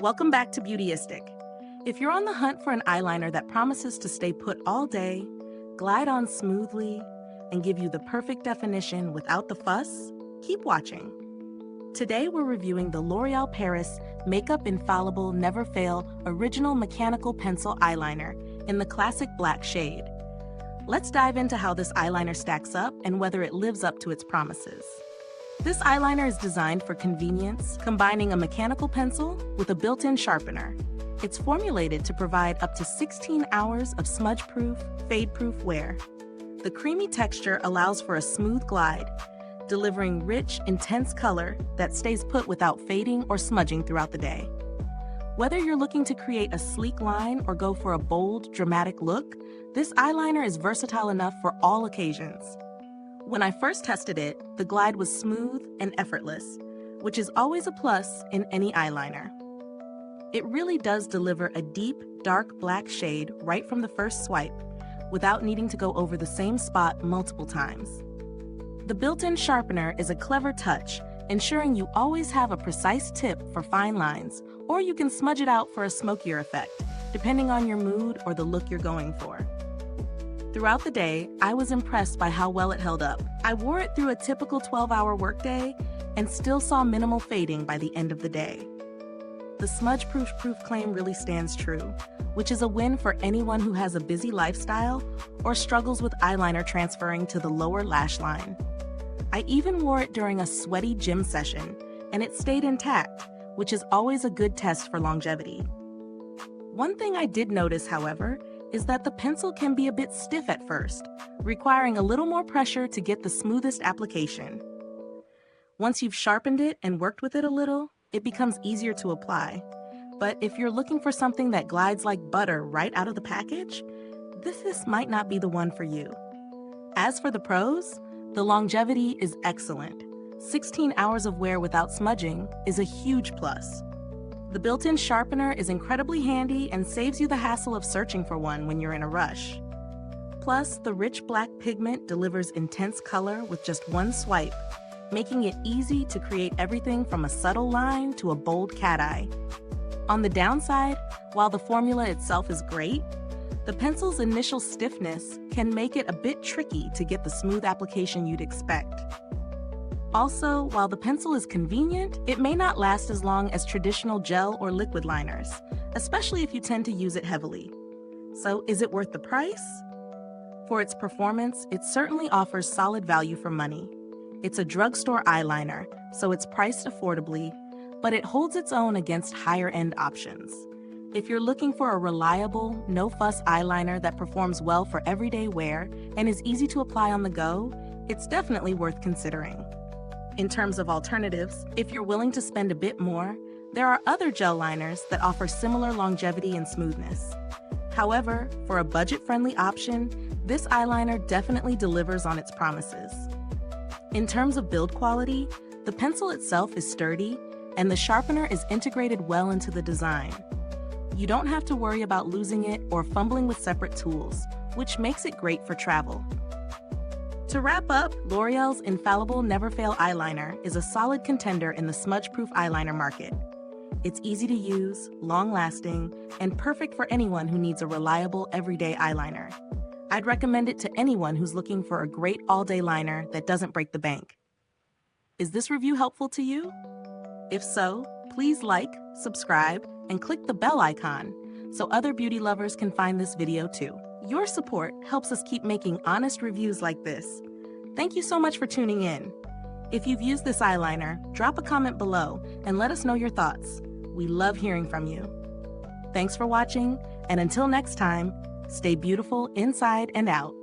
Welcome back to Beautyistic. If you're on the hunt for an eyeliner that promises to stay put all day, glide on smoothly, and give you the perfect definition without the fuss, keep watching. Today we're reviewing the L'Oreal Paris Makeup Infallible Never Fail Original Mechanical Pencil Eyeliner in the classic black shade. Let's dive into how this eyeliner stacks up and whether it lives up to its promises. This eyeliner is designed for convenience, combining a mechanical pencil with a built-in sharpener. It's formulated to provide up to 16 hours of smudge-proof, fade-proof wear. The creamy texture allows for a smooth glide, delivering rich, intense color that stays put without fading or smudging throughout the day. Whether you're looking to create a sleek line or go for a bold, dramatic look, this eyeliner is versatile enough for all occasions. When I first tested it, the glide was smooth and effortless, which is always a plus in any eyeliner. It really does deliver a deep, dark black shade right from the first swipe, without needing to go over the same spot multiple times. The built-in sharpener is a clever touch, ensuring you always have a precise tip for fine lines, or you can smudge it out for a smokier effect, depending on your mood or the look you're going for. Throughout the day, I was impressed by how well it held up. I wore it through a typical 12-hour workday and still saw minimal fading by the end of the day. The smudge-proof claim really stands true, which is a win for anyone who has a busy lifestyle or struggles with eyeliner transferring to the lower lash line. I even wore it during a sweaty gym session, and it stayed intact, which is always a good test for longevity. One thing I did notice, however, is that the pencil can be a bit stiff at first, requiring a little more pressure to get the smoothest application. Once you've sharpened it and worked with it a little, it becomes easier to apply. But if you're looking for something that glides like butter right out of the package, this might not be the one for you. As for the pros, the longevity is excellent. 16 hours of wear without smudging is a huge plus. The built-in sharpener is incredibly handy and saves you the hassle of searching for one when you're in a rush. Plus, the rich black pigment delivers intense color with just one swipe, making it easy to create everything from a subtle line to a bold cat eye. On the downside, while the formula itself is great, the pencil's initial stiffness can make it a bit tricky to get the smooth application you'd expect. Also, while the pencil is convenient, it may not last as long as traditional gel or liquid liners, especially if you tend to use it heavily. So, is it worth the price? For its performance, it certainly offers solid value for money. It's a drugstore eyeliner, so it's priced affordably, but it holds its own against higher-end options. If you're looking for a reliable, no-fuss eyeliner that performs well for everyday wear and is easy to apply on the go, it's definitely worth considering. In terms of alternatives, if you're willing to spend a bit more, there are other gel liners that offer similar longevity and smoothness. However, for a budget-friendly option, this eyeliner definitely delivers on its promises. In terms of build quality, the pencil itself is sturdy, and the sharpener is integrated well into the design. You don't have to worry about losing it or fumbling with separate tools, which makes it great for travel. To wrap up, L'Oreal's Infallible Never Fail Eyeliner is a solid contender in the smudge-proof eyeliner market. It's easy to use, long-lasting, and perfect for anyone who needs a reliable, everyday eyeliner. I'd recommend it to anyone who's looking for a great all-day liner that doesn't break the bank. Is this review helpful to you? If so, please like, subscribe, and click the bell icon so other beauty lovers can find this video too. Your support helps us keep making honest reviews like this. Thank you so much for tuning in. If you've used this eyeliner, drop a comment below and let us know your thoughts. We love hearing from you. Thanks for watching, and until next time, stay beautiful inside and out.